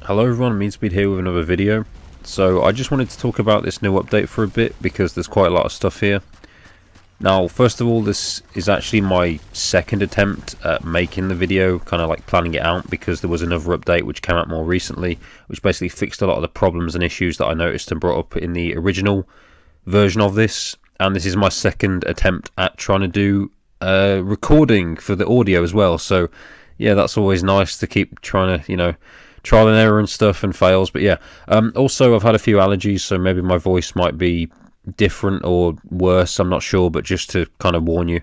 Hello everyone, Meanspeed here with another video. So I just wanted to talk about this new update for a bit because there's quite a lot of stuff here. Now, first of all, this is actually my second attempt at making the video, kind of like planning it out, because there was another update which came out more recently, which basically fixed a lot of the problems and issues that I noticed and brought up in the original version of this. And this is my second attempt at trying to do recording for the audio as well. So yeah, that's always nice to keep trying to, trial and error and stuff and fails. But yeah, also I've had a few allergies, so maybe my voice might be different or worse, I'm not sure, but just to kind of warn you.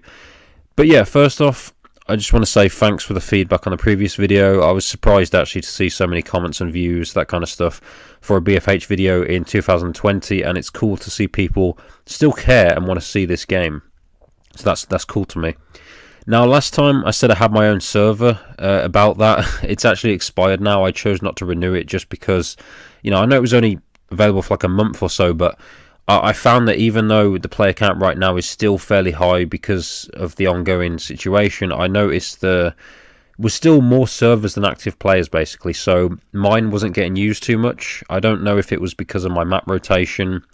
But yeah, first off, I just want to say thanks for the feedback on the previous video. I was surprised actually to see so many comments and views, that kind of stuff, for a BFH video in 2020, and it's cool to see people still care and want to see this game. So that's cool to me. Now, last time I said I had my own server about that. It's actually expired now. I chose not to renew it just because, I know it was only available for like a month or so, but I found that even though the player count right now is still fairly high because of the ongoing situation, I noticed there was still more servers than active players, basically. So mine wasn't getting used too much. I don't know if it was because of my map rotation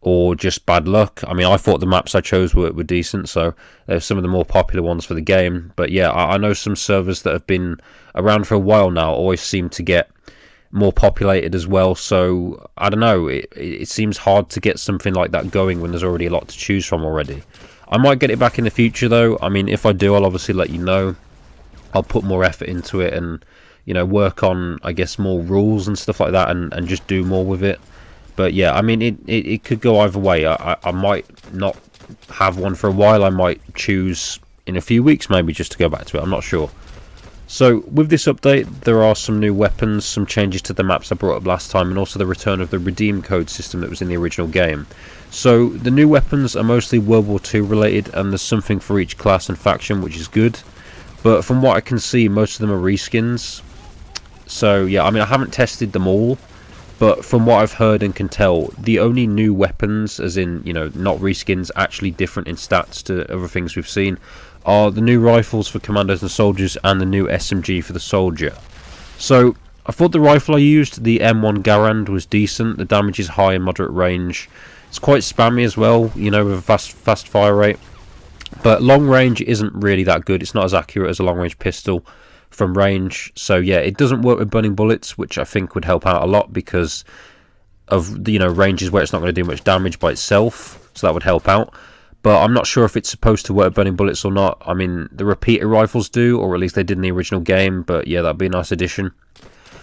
or just bad luck. I mean, I thought the maps I chose were decent, so they're some of the more popular ones for the game. But yeah, I know some servers that have been around for a while now always seem to get more populated as well, so I don't know, it seems hard to get something like that going when there's already a lot to choose from already. I might get it back in the future though. I mean, if I do, I'll obviously let you know. I'll put more effort into it and work on, I guess, more rules and stuff like that, and just do more with it. But yeah, I mean, it could go either way. I might not have one for a while. I might choose in a few weeks maybe just to go back to it. I'm not sure. So with this update, there are some new weapons, some changes to the maps I brought up last time, and also the return of the redeem code system that was in the original game. So the new weapons are mostly World War II related, and there's something for each class and faction, which is good. But from what I can see, most of them are reskins. So yeah, I mean, I haven't tested them all, but from what I've heard and can tell, the only new weapons, as in, not reskins, actually different in stats to other things we've seen, are the new rifles for commandos and soldiers and the new SMG for the soldier. So I thought the rifle I used, the M1 Garand, was decent. The damage is high and moderate range. It's quite spammy as well, with a fast fire rate. But long range isn't really that good. It's not as accurate as a long range pistol from range. So yeah, it doesn't work with burning bullets, which I think would help out a lot because of ranges where it's not going to do much damage by itself. So that would help out. But I'm not sure if it's supposed to work burning bullets or not. I mean, the repeater rifles do, or at least they did in the original game, but yeah, that'd be a nice addition.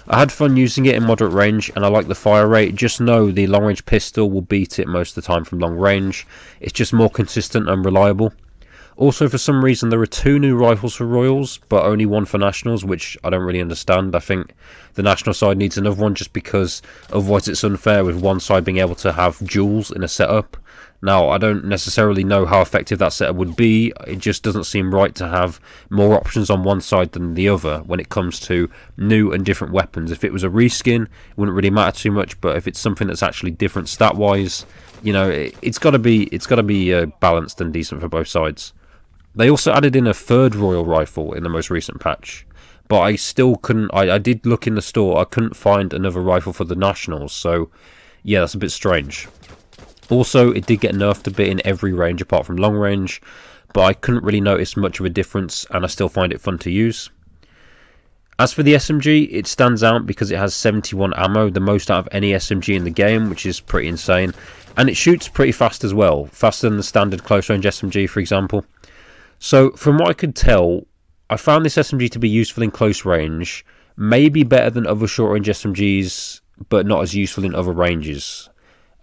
I had fun using it in moderate range, and I like the fire rate. Just know the long range pistol will beat it most of the time from long range. It's just more consistent and reliable. Also, for some reason, there are 2 new rifles for Royals, but only 1 for Nationals, which I don't really understand. I think the National side needs another one just because otherwise it's unfair with one side being able to have duels in a setup. Now, I don't necessarily know how effective that setup would be. It just doesn't seem right to have more options on one side than the other when it comes to new and different weapons. If it was a reskin, it wouldn't really matter too much, but if it's something that's actually different stat-wise, it's got to be balanced and decent for both sides. They also added in a 3rd Royal rifle in the most recent patch, but I still couldn't. I did look in the store. I couldn't find another rifle for the Nationals, so yeah, that's a bit strange. Also, it did get nerfed a bit in every range apart from long range, but I couldn't really notice much of a difference, and I still find it fun to use. As for the SMG, it stands out because it has 71 ammo, the most out of any SMG in the game, which is pretty insane, and it shoots pretty fast as well, faster than the standard close range SMG, for example. So, from what I could tell, I found this SMG to be useful in close range, maybe better than other short range SMGs, but not as useful in other ranges.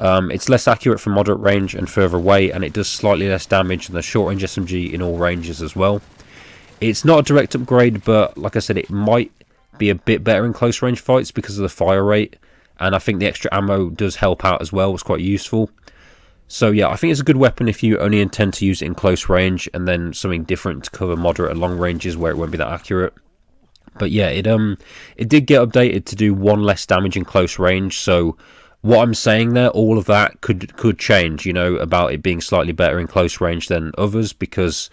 It's less accurate from moderate range and further away, and it does slightly less damage than the short range SMG in all ranges as well. It's not a direct upgrade, but like I said, it might be a bit better in close range fights because of the fire rate, and I think the extra ammo does help out as well. It's quite useful. So yeah, I think it's a good weapon if you only intend to use it in close range, and then something different to cover moderate and long ranges where it won't be that accurate. But yeah, it did get updated to do 1 less damage in close range, so what I'm saying there, all of that could change, about it being slightly better in close range than others, because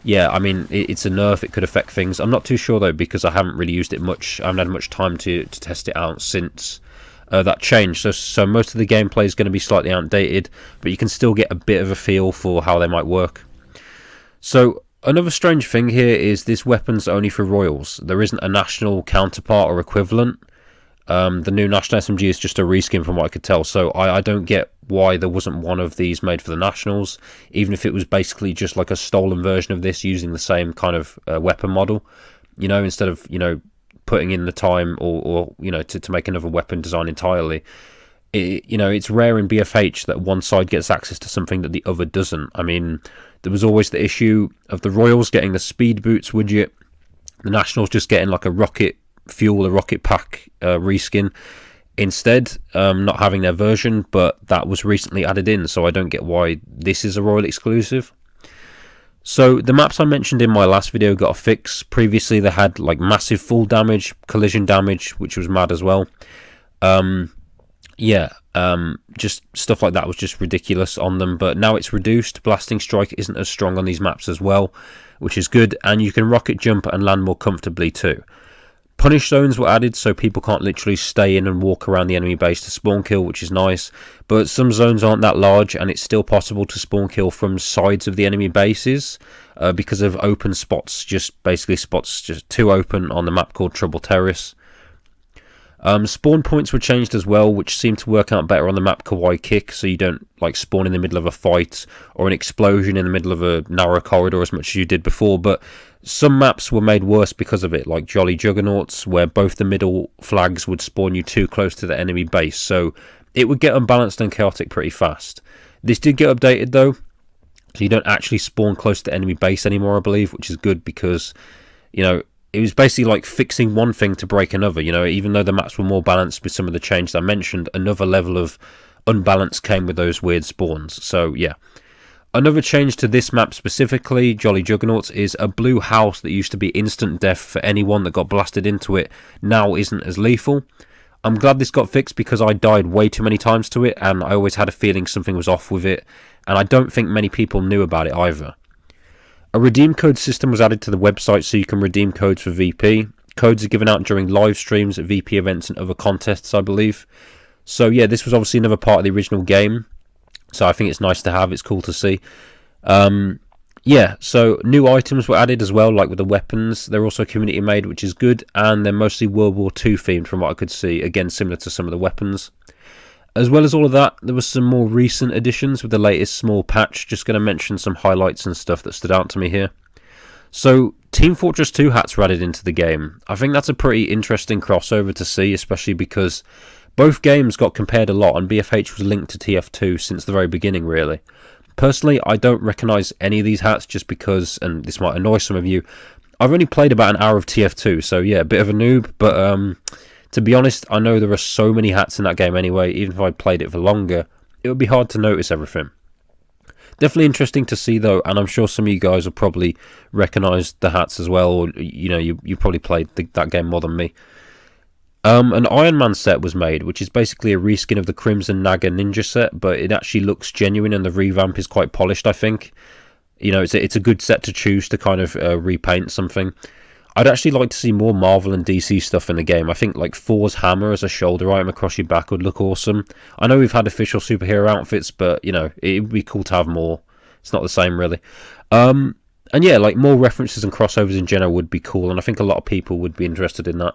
yeah, I mean, it's a nerf. It could affect things. I'm not too sure though, because I haven't really used it much. I haven't had much time to test it out since that change. So most of the gameplay is going to be slightly outdated, but you can still get a bit of a feel for how they might work. So another strange thing here is this weapon's only for Royals. There isn't a national counterpart or equivalent. The new National SMG is just a reskin from what I could tell, so I don't get why there wasn't one of these made for the Nationals, even if it was basically just like a stolen version of this using the same kind of weapon model, you know, instead of, you know, putting in the time or you know, to make another weapon design entirely. You know, it's rare in BFH that one side gets access to something that the other doesn't. I mean, there was always the issue of the Royals getting the speed boots widget, the Nationals just getting like a rocket fuel, a rocket pack reskin instead, not having their version, but that was recently added in, so I don't get why this is a Royal exclusive. So the maps I mentioned in my last video got a fix. Previously they had like massive fall damage, collision damage, which was mad as well. Just stuff like that was just ridiculous on them, but now it's reduced. Blasting strike isn't as strong on these maps as well, which is good, and you can rocket jump and land more comfortably too. Punish zones were added, so people can't literally stay in and walk around the enemy base to spawn kill, which is nice, but some zones aren't that large and it's still possible to spawn kill from sides of the enemy bases because of open spots, just basically spots just too open on the map called Trouble Terrace. Spawn points were changed as well, which seemed to work out better on the map Kawaii Kick, so you don't like spawn in the middle of a fight or an explosion in the middle of a narrow corridor as much as you did before, but some maps were made worse because of it, like Jolly Juggernauts, where both the middle flags would spawn you too close to the enemy base, so it would get unbalanced and chaotic pretty fast. This did get updated though, so you don't actually spawn close to the enemy base anymore, I believe, which is good because, you know, it was basically like fixing one thing to break another. You know, even though the maps were more balanced with some of the changes I mentioned, another level of unbalance came with those weird spawns. So yeah. Another change to this map specifically, Jolly Juggernauts, is a blue house that used to be instant death for anyone that got blasted into it now isn't as lethal. I'm glad this got fixed because I died way too many times to it and I always had a feeling something was off with it, and I don't think many people knew about it either. A redeem code system was added to the website so you can redeem codes for VP. Codes are given out during live streams at VP events and other contests, I believe. So yeah, this was obviously another part of the original game, so I think it's nice to have, it's cool to see. Yeah, so new items were added as well, like with the weapons. They're also community made, which is good, and they're mostly World War II themed from what I could see, again similar to some of the weapons. As well as all of that, there was some more recent additions with the latest small patch. Just going to mention some highlights and stuff that stood out to me here. So, Team Fortress 2 hats were added into the game. I think that's a pretty interesting crossover to see, especially because both games got compared a lot and BFH was linked to TF2 since the very beginning, really. Personally, I don't recognise any of these hats just because, and this might annoy some of you, I've only played about an hour of TF2, so yeah, a bit of a noob, but to be honest, I know there are so many hats in that game anyway, even if I played it for longer, it would be hard to notice everything. Definitely interesting to see though, and I'm sure some of you guys will probably recognise the hats as well, or you know, you probably played that game more than me. An Iron Man set was made, which is basically a reskin of the Crimson Naga Ninja set, but it actually looks genuine and the revamp is quite polished, I think. You know, it's a good set to choose to kind of repaint something. I'd actually like to see more Marvel and DC stuff in the game. I think like Thor's hammer as a shoulder item across your back would look awesome. I know we've had official superhero outfits, but you know, it would be cool to have more. It's not the same really. And yeah, like more references and crossovers in general would be cool, and I think a lot of people would be interested in that.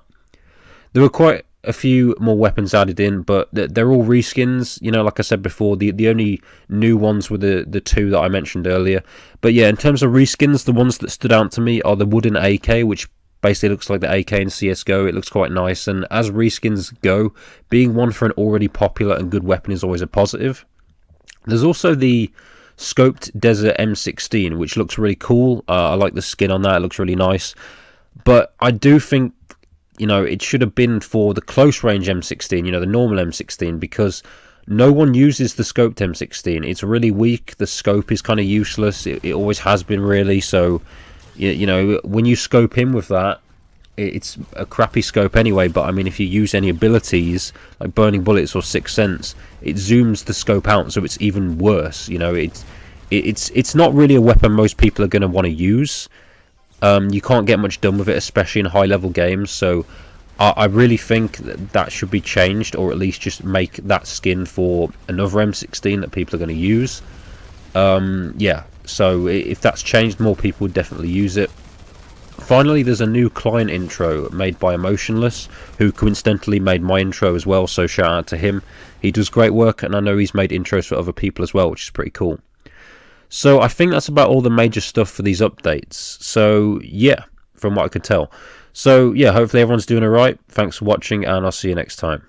There were quite a few more weapons added in, but they're all reskins. You know, like I said before, the only new ones were the two that I mentioned earlier. But yeah, in terms of reskins, the ones that stood out to me are the wooden AK, which basically looks like the AK in CSGO. It looks quite nice, and as reskins go, being one for an already popular and good weapon is always a positive. There's also the scoped Desert M16, which looks really cool. I like the skin on that, it looks really nice. But I do think, you know, it should have been for the close range M16, you know, the normal M16, because no one uses the scoped M16. It's really weak, the scope is kind of useless, it always has been really, so, you know, when you scope in with that, it's a crappy scope anyway, but I mean, if you use any abilities, like Burning Bullets or Sixth Sense, it zooms the scope out, so it's even worse, you know, it's not really a weapon most people are going to want to use. You can't get much done with it, especially in high level games, so I really think that should be changed, or at least just make that skin for another M16 that people are going to use. Yeah, so if that's changed, more people would definitely use it. Finally, there's a new client intro made by Emotionless, who coincidentally made my intro as well, so shout out to him. He does great work, and I know he's made intros for other people as well, which is pretty cool. So I think that's about all the major stuff for these updates. So yeah, from what I could tell. So yeah, hopefully everyone's doing alright. Thanks for watching, and I'll see you next time.